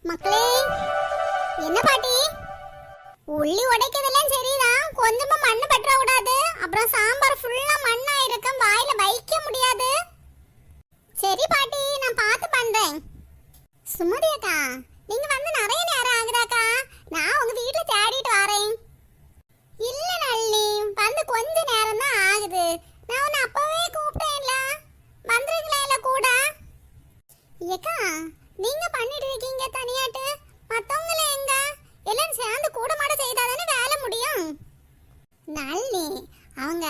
மக்களே, என்ன பாட்டி உள்ளி உடைக்கிறதெல்லாம் சரிதான், கொஞ்சமா மண்ணு பற்ற கூடாது. அப்புறம் சாம்பார் ஃபுல்லா மண்ணா இருக்கும், வாயில வைக்க முடியாது. சரி பாட்டி, நான் பார்த்து பண்றேன். சுமதி அக்கா, நீங்க வந்து நிறைய நேரம் ஆகுதாக்கா? நான் உங்க வீட்டுல தேடிட்டு வரேன். இல்ல நல்லி, வந்து கொஞ்ச நேரம் தான் ஆகுது. நான் உன்னை அப்பவே கூப்பிட்டேன்ல, வந்துருங்களா இல்ல கூட? ஏக்கா, நீங்க பண்ணிட்டு இருக்கீங்க தனியாட்டு, மத்தவங்கள எங்க? எல்லாம் சேர்ந்து கூட மாட செய்தாதானே வேலை முடியும். நல்லி, அவங்க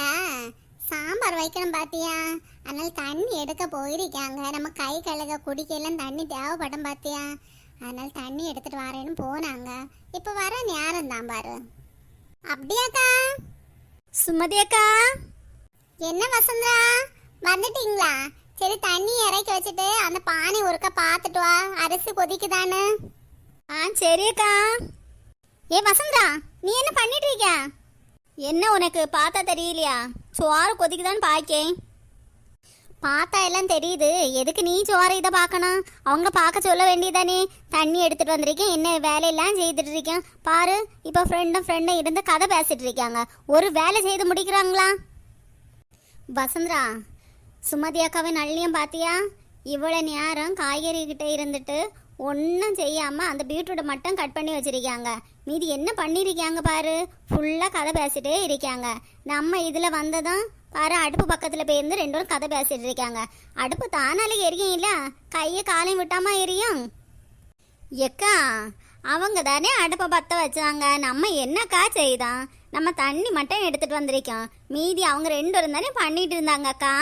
சாம்பார் வைக்கணும் பாத்தியா, அதனால தண்ணி எடுக்க போயிருக்காங்க. நம்ம கை கழுக குடிக்கலாம் தண்ணி தேவைப்படும் பாத்தியா, அதனால தண்ணி எடுத்துட்டு வரேன்னு போனாங்க. இப்ப வர நேரம் தான் பாரு. அப்படியாக்கா? சுமதி அக்கா. என்ன வசந்தா, வந்துட்டீங்களா? சரி, தண்ணி இறக்கி வச்சுட்டு அந்த பானை ஒருக்கா பார்த்துட்டு வா, அரிசி கொதிக்குதானு. சரி அக்கா. ஏ வசந்தா, நீ என்ன பண்ணிட்டு இருக்க? என்ன உனக்கு பார்த்தா தெரியலையா? சோறு கொதிக்குதான்னு பாக்கேன். பார்த்தா எல்லாம் தெரியுது, எதுக்கு நீ சோறு இதை பார்க்கணும்? அவங்கள பார்க்க சொல்ல வேண்டியதானே. தண்ணி எடுத்துட்டு வந்திருக்கேன், என்ன வேலையெல்லாம் செய்துட்டு இருக்கேன் பாரு. இப்போ ஃப்ரெண்டும் இருந்து கதை பேசிட்டு இருக்காங்க, ஒரு வேலை செய்து முடிக்கிறாங்களா? வசந்தரா, சுமதி அக்காவை நல்லியும் பார்த்தியா? இவ்வளோ நேரம் காய்கறி கிட்ட இருந்துட்டு ஒன்றும் செய்யாமல் அந்த பீட்ரூட்டை மட்டும் கட் பண்ணி வச்சுருக்காங்க. மீதி என்ன பண்ணியிருக்காங்க பாரு, ஃபுல்லாக கதை பேசிட்டே இருக்காங்க. நம்ம இதில் வந்ததும் பாரு, அடுப்பு பக்கத்தில் போயிருந்து ரெண்டு பேரும் கதை பேசிட்டு இருக்காங்க. அடுப்பு தானாலே எரியும் இல்லை, கையை காலையும் விட்டாமல் எரியும். எக்கா, அவங்க தானே அடுப்பை பற்ற வச்சாங்க, நம்ம என்னக்கா செய்தான்? நம்ம தண்ணி மட்டும் எடுத்துகிட்டு வந்திருக்கோம், மீதி அவங்க ரெண்டு பேரும் தானே பண்ணிட்டு இருந்தாங்கக்கா.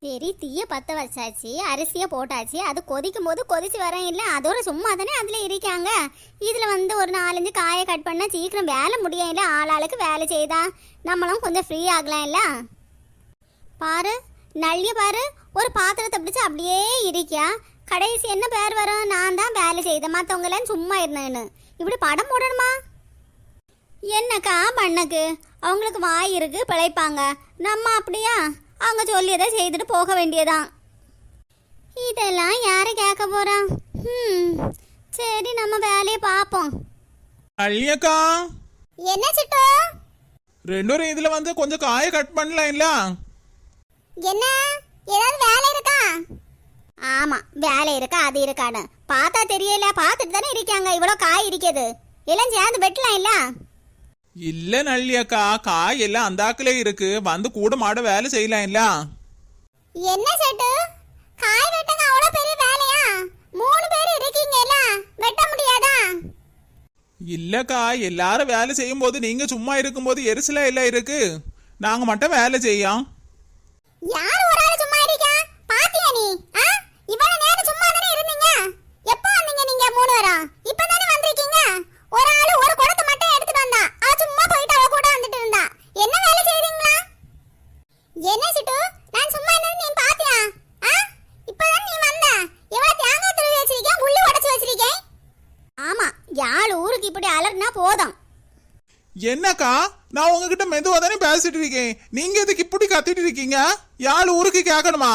சரி, தீயை பற்ற வச்சாச்சு, அரிசியை போட்டாச்சு, அது கொதிக்கும் போது கொதிச்சு வரேன் இல்லை, அதோட சும்மா தானே அதில் இருக்காங்க. இதில் வந்து ஒரு 4-5 காயை கட் பண்ணால் சீக்கிரம் வேலை முடியும் இல்லை, ஆளாளுக்கு வேலை செய்தா நம்மளும் கொஞ்சம் ஃப்ரீ ஆகலாம் இல்லை. பாரு நல்லிய பாரு, ஒரு பாத்திரத்தை பிடிச்சி அப்படியே இருக்கியா. கடைசி என்ன பேர் வரும்? நான் தான் வேலை செய்தேன், மற்றவங்களாம் சும்மா இருந்தேன்னு. இப்படி படம் போடணுமா? என்னக்கா பண்ணக்கு? அவங்களுக்கு வாய் இருக்கு, பிழைப்பாங்க. நம்ம அப்படியா? அவங்க சொல்லியதை செய்துட்டு போக வேண்டியதான். இதெல்லாம் யாரை கேட்க போறான்? சரி, நம்ம வேலையை பார்ப்போம். அள்ளியக்கா, என்ன சிட்டு? ரெண்டு பேரும் இதுல வந்து கொஞ்சம் காய கட் பண்ணலாம் இல்ல? என்ன, ஏதாவது வேலை இருக்கா? ஆமா, வேலை இருக்கா அது இருக்கான்னு பார்த்தா தெரியல. பார்த்துட்டு தானே இருக்காங்க, இவ்வளோ காய் இருக்குது, எல்லாம் சேர்ந்து வெட்டலாம் இல்ல? இல்ல நல்லியக்கா, காய் எல்லாம் அந்தாக்குலே இருக்கு, வந்து கூட மாட வேலை செய்யலாம் இல்ல? என்ன செட்டு, காய் வெட்டங்க அவ்வளோ பெரிய வேலையா? 3 பேர் இருக்கீங்கல்ல, வெட்ட முடியாதா? இல்லக்கா, எல்லாரும் வேலை செய்யும் போது நீங்க சும்மா இருக்கும்போது எரிசலா எல்லாம் இருக்கு, நாங்க மட்டும் வேலை செய்யோம். யார் ஒரு ஆள் சும்மா இருக்கா? பாத்தியா நீ? இவ்வளவு நேரம் சும்மா தானே இருந்தீங்க? எப்போ வந்தீங்க நீங்க 3 பேரும்? இப்பதானே வந்திருக்கீங்க. ஒரு ஆளு ஒரு குடத்தை மட்டும் எடுத்துட்டு வந்தா, அவ சும்மா போயிட்டு அவ கூட வந்துட்டு இருந்தா. என்ன வேலை செய்றீங்களா? என்ன சிட்டு, நான் சும்மா இருந்தது நீ பாத்தியா? இப்பதான் நீ வந்த, எவ்வளவு தேங்காய் துருவி வச்சிருக்கேன், உள்ளி உடைச்சு வச்சிருக்கேன். ஆமா, யாழ் ஊருக்கு இப்படி அலர்னா போதும். என்னக்கா, நான் உங்ககிட்ட மெதுவா தானே பேசிட்டு இருக்கேன், நீங்க எதுக்கு இப்படி கத்திட்டு இருக்கீங்க? யாழ் ஊருக்கு கேட்கணுமா?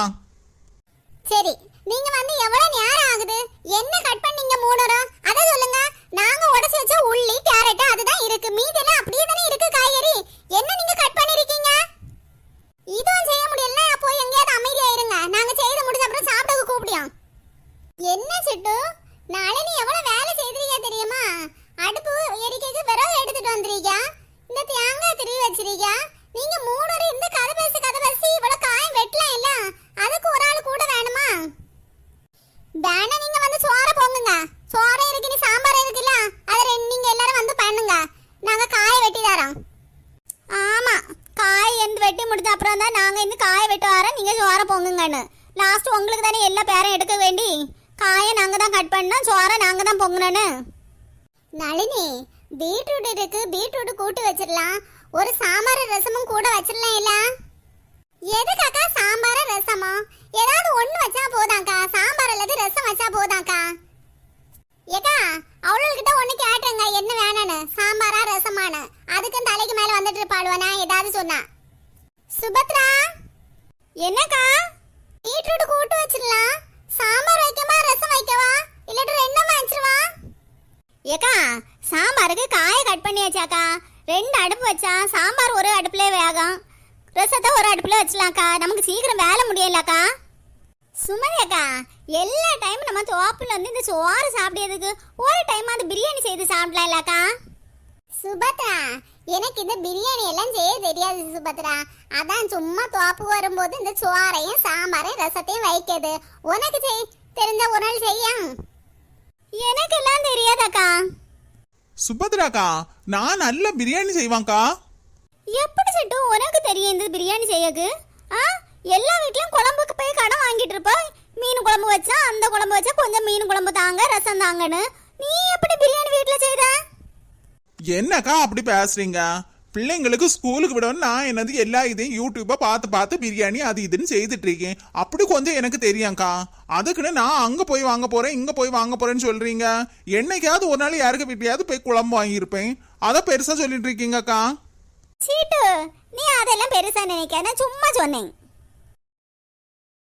சரி, நீங்க வந்து எவ்வளவு நேரம் ஆகுது? என்ன கட் பண்ணீங்க 3 பேரும்? அத சொல்லுங்க. நாங்க உடைச்சு வச்ச உள்ளி, கேரட் அதுதான் இருக்கு, மீதி எல்லாம் அப்படியே தானே இருக்கு காய்கறி. என்ன நீங்க கட் பண்ணிருக்கீங்க? இதுவும் செய்ய முடியல, அப்போ எங்கயாவது அமைதியா இருங்க, நாங்க செய்து முடிஞ்ச அப்புறம் சாப்பிட கூப்பிடுவோம். என்ன சிட்டு, நாளை நீ எவ்வளவு வேலை செய்திருக்க தெரியுமா? அடுப்பு எரிக்கைக்கு விறகு எடுத்துட்டு வந்திருக்க, இந்த தேங்காய் திருவி வச்சிருக்க. நீங்க 3 பேரும் இந்த கதை பேசி இவ்வளவு காயம் வெட்டலாம் இல்ல? அதுக்கு ஒரு ஆள் கூட வேணுமா? வேணா நீங்க வந்து சோற போங்குங்க, சோற இருக்கு, நீ சாம்பார் இருக்குல்ல, அதை நீங்க எல்லாரும் வந்து பண்ணுங்க, நாங்க காய வெட்டி தரோம். ஆமா, காய் எந்த வெட்டி முடிஞ்ச அப்புறம் தான் நாங்க இந்த காய வெட்ட வரோம், நீங்க சோற பொங்குங்கன்னு. லாஸ்ட் உங்களுக்கு தானே எல்லா பேரும் எடுக்க வேண்டி, காயை நாங்க தான் கட் பண்ணோம், சோற நாங்க தான் பொங்கணும்னு. நளினி, பீட்ரூட் இருக்கு, பீட்ரூட் கூட்டு வச்சிடலாம், ஒரு சாம்பார் ரசமும் கூட வச்சிடலாம் இல்ல? எதுக்காக்கா சாம்பார் ரசமா? ஏதாவது ஒண்ணு வச்சா போதாக்கா, சாம்பார் அல்லது ரசம் வச்சா போதாக்கா. ஏக்கா, அவளுக்கிட்ட ஒண்ணு கேட்டுங்க என்ன வேணும்னு, சாம்பாரா ரசமானு. அதுக்கும் தலைக்கு மேல வந்துட்டு இருப்பாளுவா நான் ஏதாவது சொன்னா. சுபத்ரா, என்னக்கா? பீட்ரூட் கூட்டு வச்சிடலாம், சாம்பார் வைக்கவா ரசம் வைக்கவா, இல்லாட்டி ரெண்டும் வச்சிருவா? ஏக்கா சாம்பாருக்கு காயை கட் பண்ணியாச்சாக்கா 2 அடுப்பு வச்சா சாம்பார் ஒரு அடுப்புல வேகும், ரசத்தை ஒரு அடுப்புல வச்சலாம்க்கா. நமக்கு சீக்கிரம் வேலை முடியலக்கா. சுமதி அக்கா, எல்லா டைமும் நம்ம தோப்புல வந்து இந்த சோறு சாப்பிடுறதுக்கு ஒரு டைம் அது பிரியாணி செய்து சாப்பிடலாம் இல்லக்கா? சுபத்ரா, எனக்கு இந்த பிரியாணி எல்லாம் செய்ய தெரியாது சுபத்ரா. அதான் சும்மா தோப்பு வரும்போது இந்த சோறையும் சாம்பாரையும் ரசத்தையும் வைக்கிறது. உனக்கு தெரிஞ்ச ஒரு நாள் செய்யும். எனக்கெல்லாம் தெரியாதக்கா. சுபத்ராக்கா, நான் நல்ல பிரியாணி செய்வாங்க்கா. எப்படி செட்டு உனக்கு தெரியும் இந்த பிரியாணி செய்யக்கு? எல்லா வீட்லயும் குழம்புக்கு போய் கடன் வாங்கிட்டு இருப்ப. மீன் குழம்பு வச்சா அந்த குழம்பு வச்சா கொஞ்சம் மீன் குழம்பு தாங்க ரசம் தாங்கன்னு. நீ எப்படி பிரியாணி வீட்ல செய்த? என்னக்கா அப்படி பேசுறீங்க? பிள்ளைங்களுக்கு ஸ்கூலுக்கு விடணும் நான் என்னது எல்லா இதையும் யூடியூப்பை பார்த்து பார்த்து பிரியாணி அது இதுன்னு செய்துட்டு இருக்கேன். அப்படி கொஞ்சம் எனக்கு தெரியும்க்கா. அதுக்குன்னு நான் அங்க போய் வாங்க போறேன் இங்க போய் வாங்க போறேன்னு சொல்றீங்க. என்னைக்காவது ஒரு நாள் யாருக்கு வீட்டையாவது போய் குழம்பு வாங்கியிருப்பேன். அதை பெருசா சொல்லிட்டு இருக்கீங்கக்கா. சீட்டு, நீ அதெல்லாம் பெருசா நினைக்க, நான் சும்மா சொன்னேன்.